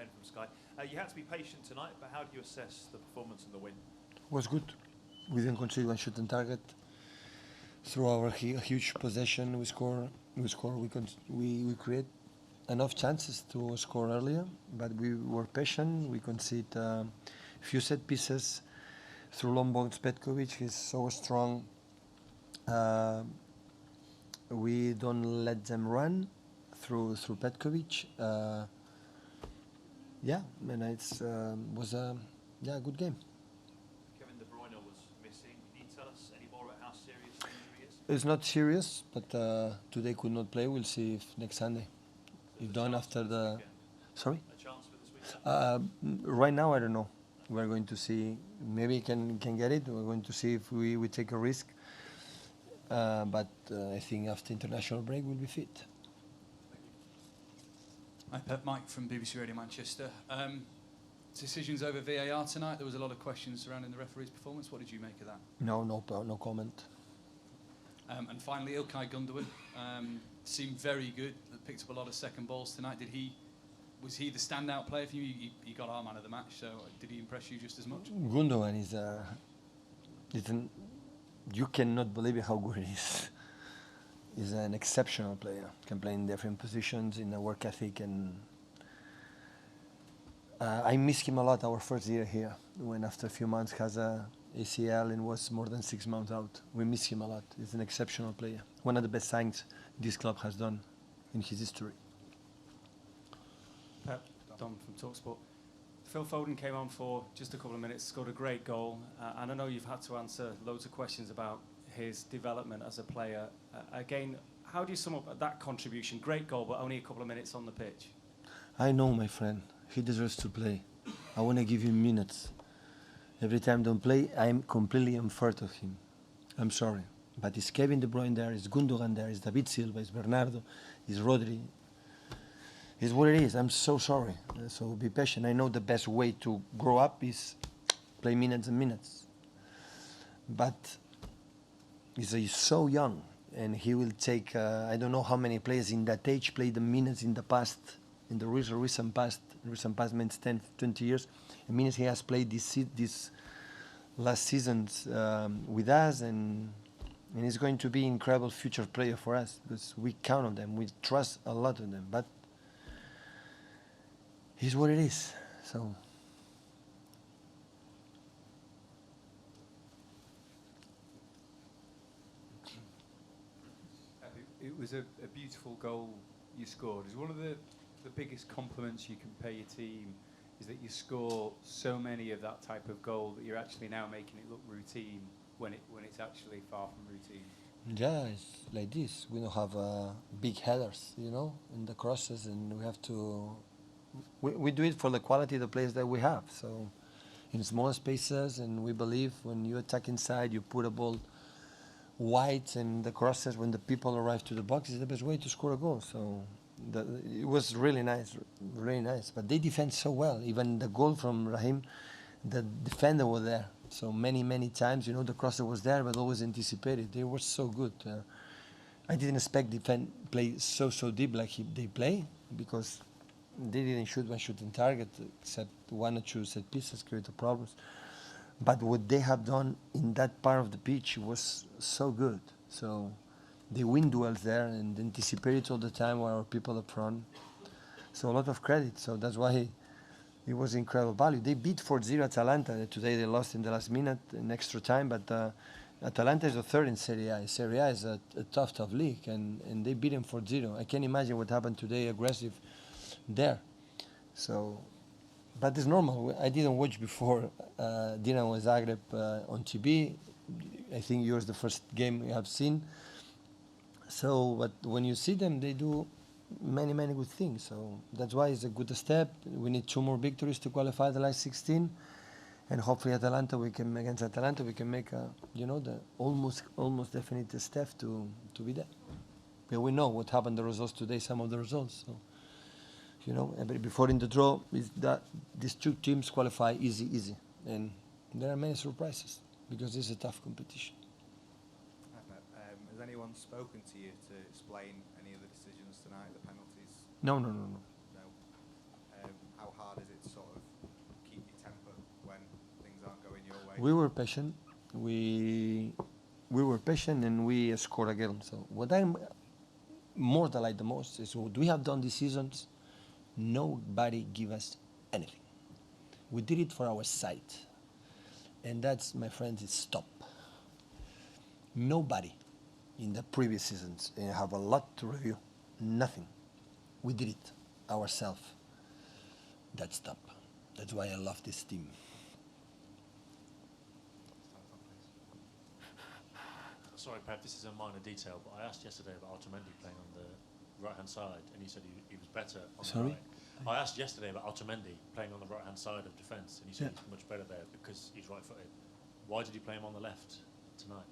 Ben from Sky. You had to be patient tonight, but how do you assess the performance and the win? Was good. We didn't concede one shot on target. Through our huge possession, we create enough chances to score earlier, but we were patient. We concede a few set pieces through long balls. Petkovic, he's so strong. We don't let them run through Petkovic. Yeah, and it was a good game. Kevin De Bruyne was missing. Can you tell us any more about how serious the injury is? It's not serious, but today could not play. We'll see if next Sunday. So If done after the... Sorry? A chance for this weekend? Right now, I don't know. We're going to see. Maybe can get it. We're going to see if we take a risk. But I think after international break, we'll be fit. Hi, Pep. Mike from BBC Radio Manchester. Decisions over VAR tonight. There was a lot of questions surrounding the referee's performance. What did you make of that? No comment. And finally, Ilkay Gundogan seemed very good. Picked up a lot of second balls tonight. Was he the standout player for you? He got our man of the match. So did he impress you just as much? Gundogan you cannot believe how good he is. He's an exceptional player. Can play in different positions, in a work ethic, and I miss him a lot. Our first year here, when after a few months has a ACL and was more than 6 months out, we miss him a lot. He's an exceptional player. One of the best signings this club has done in his history. Pep, Dom from TalkSport. Phil Foden came on for just a couple of minutes, scored a great goal, and I know you've had to answer loads of questions about his development as a player. Again, how do you sum up that contribution? Great goal, but only a couple of minutes on the pitch. I know, my friend. He deserves to play. I want to give him minutes. Every time don't play, I'm completely unfair to him. I'm sorry. But it's Kevin De Bruyne there, it's Gundogan there, it's David Silva, it's Bernardo, it's Rodri. It's what it is. I'm so sorry. So be patient. I know the best way to grow up is play minutes and minutes. But he's so young, and he will take, I don't know how many players in that age played the minutes in the past, in the recent past means 10, 20 years. The minutes he has played this last seasons with us, and he's going to be an incredible future player for us because we count on them. We trust a lot on them. But it's what it is. So. It was a beautiful goal you scored. It's one of the biggest compliments you can pay your team is that you score so many of that type of goal that you're actually now making it look routine when it's actually far from routine. Yeah, it's like this. We don't have big headers, in the crosses, and we have to. We do it for the quality of the players that we have. So, in small spaces, and we believe when you attack inside, you put a ball wide, and the crosses when the people arrive to the box is the best way to score a goal. So, it was really nice. But they defend so well. Even the goal from Raheem, the defender was there. So many times, the crosser was there, but always anticipated. They were so good. I didn't expect play so deep like they play, because they didn't shoot one shot on target, except one or two set pieces created problems. But what they have done in that part of the pitch was so good. So they win duels there and anticipate all the time while our people up front. So a lot of credit. So that's why it was incredible value. They beat 4-0 Atalanta. Today they lost in the last minute in extra time, but Atalanta is the third in Serie A. Serie A is a tough league, and they beat them 4-0. I can't imagine what happened today, aggressive there. So, but it's normal. I didn't watch before Dinamo Zagreb on TV. I think yours the first game you have seen. So, but when you see them, they do many good things. So that's why it's a good step. We need 2 more victories to qualify the last 16, and hopefully against Atalanta we can make the almost definite step to be there. But we know what happened. The results today, some of the results. So before in the draw is that these 2 teams qualify easy, and there are many surprises because it's a tough competition. Has anyone spoken to you to explain any of the decisions tonight, the penalties? No. No. How hard We were patient. We were patient and we scored again. So what I'm more delighted the most is what we have done these seasons. Nobody give us anything. We did it for our side, and that's, my friends, is stop. Nobody in the previous seasons, and I have a lot to review. Nothing. We did it ourselves. That's stop. That's why I love this team. Sorry, Pep, this is a minor detail, but I asked yesterday about Otamendi playing on the right-hand side, and you said he was better on Sorry? the right. I asked yesterday about Otamendi playing on the right-hand side of defence, and you said he's much better there because he's right-footed. Why did you play him on the left tonight?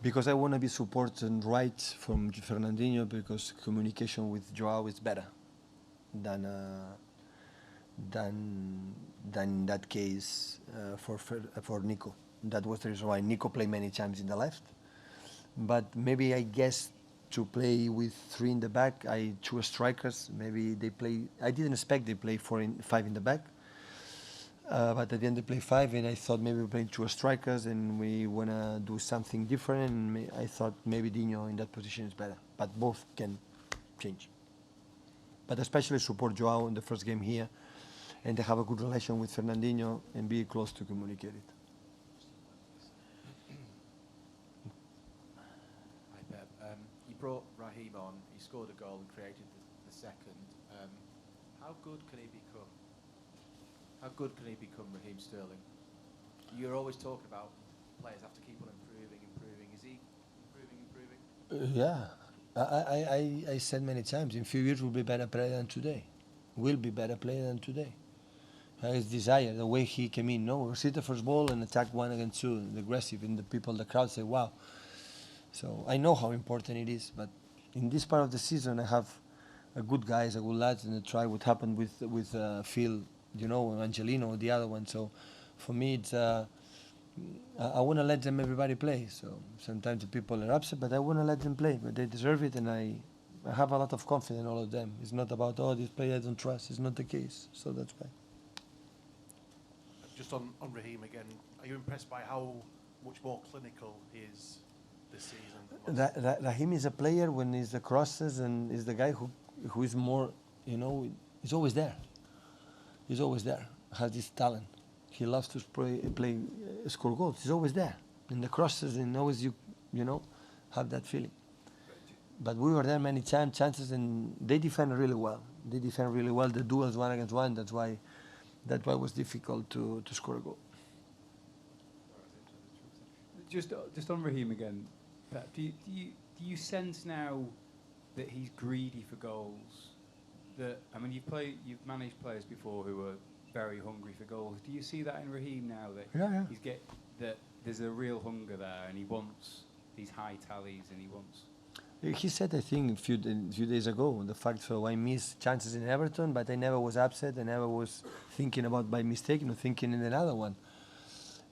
Because I want to be supported right from Fernandinho, because communication with Joao is better than in that case for Nico. That was the reason why Nico played many times in the left. But maybe I guess to play with 3 in the back, I choose strikers. Maybe they play. I didn't expect they play 5 in the back. But at the end they play 5, and I thought maybe we're playing 2 strikers and we want to do something different. And I thought maybe Dino in that position is better. But both can change. But especially support Joao in the first game here, and to have a good relation with Fernandinho and be close to communicate it. Hi, Pep. You brought Raheem on. He scored a goal and created the second. How good can he become? How good can he become, Raheem Sterling? You're always talking about players have to keep on improving. Is he improving? Yeah. I said many times, in a few years we'll be better player than today. Will be better player than today. His desire, the way he came in, no, see the first ball and attack 1 against 2, and aggressive, and the crowd say, wow. So I know how important it is, but in this part of the season I have a good guys, a good lads, and I try what happened with Phil, Angelino, the other one. So for me, it's I want to let them everybody play. So sometimes the people are upset, but I want to let them play. But they deserve it, and I have a lot of confidence in all of them. It's not about, this player I don't trust. It's not the case. So that's why. Just on Raheem again, are you impressed by how much more clinical he is this season? Raheem is a player when he's the crosses, and is the guy who is more, he's always there. He's always there. Has this talent. He loves to score goals. He's always there in the crosses, and always you have that feeling. But we were there many chances, and they defend really well. The duels 1 against 1. That's why it was difficult to score a goal. Just on Raheem again, Pep, do you sense now that he's greedy for goals? You've managed players before who were very hungry for goals. Do you see that in Raheem now that that there's a real hunger there, and he wants these high tallies, and he wants? He said, I think, a few days ago, the fact so I missed chances in Everton, but I never was upset. I never was thinking about by mistake, thinking in another one.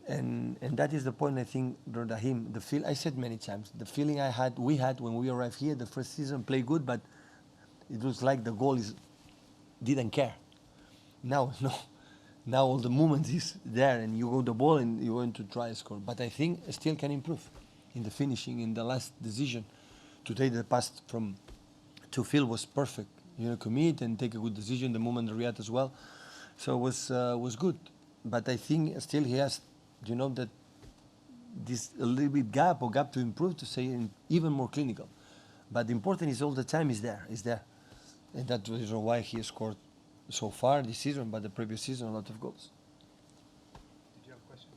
And that is the point, I think, Raheem. I said many times, the feeling we had when we arrived here, the first season, play good, but it was like the goal didn't care. Now, no. Now all the movement is there, and you go the ball and you want to try to score. But I think still can improve in the finishing, in the last decision. Today the pass to Phil was perfect. Commit and take a good decision. The moment Riyad as well, so it was good. But I think still he has, that this a little bit gap to improve, to say even more clinical. But the important is all the time is there, and that's the reason why he scored so far this season. But the previous season, a lot of goals. Did you have a question?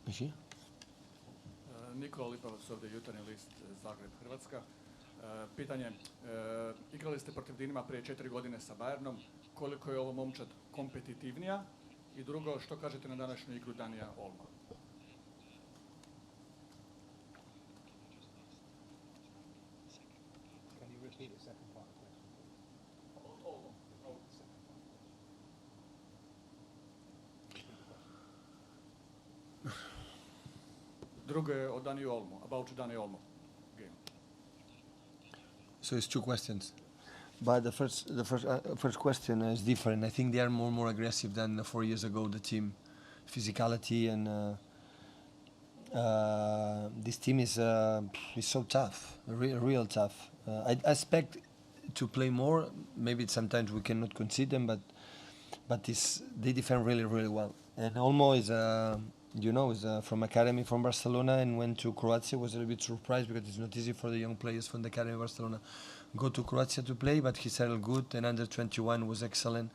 Is he? Niko Lipovac, ovdje Jutarnji list, Zagreb, Hrvatska. Pitanje, igrali ste protiv Dinama prije 4 godine sa Bayernom. Koliko je ovo momčad kompetitivnija? I drugo, što kažete na današnju igru Danija Olma? Can you repeat the second part of the question? Drugo je o Dani Olmo, about Dani Olmo game. So it's 2 questions. But the first question is different. I think they are more aggressive than 4 years ago. The team, physicality and this team is so tough, real tough. I expect to play more. Maybe sometimes we cannot concede them, but they defend really well. And Olmo is from academy from Barcelona and went to Croatia. Was a little bit surprised because it's not easy for the young players from the academy of Barcelona go to Croatia to play, but he settled good. And under 21 was excellent.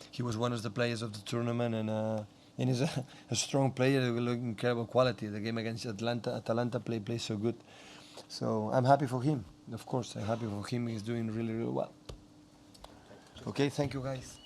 He was one of the players of the tournament, and he's a strong player with incredible quality. The game against Atalanta play so good. So I'm happy for him. Of course, I'm happy for him. He's doing really well. Okay, thank you guys.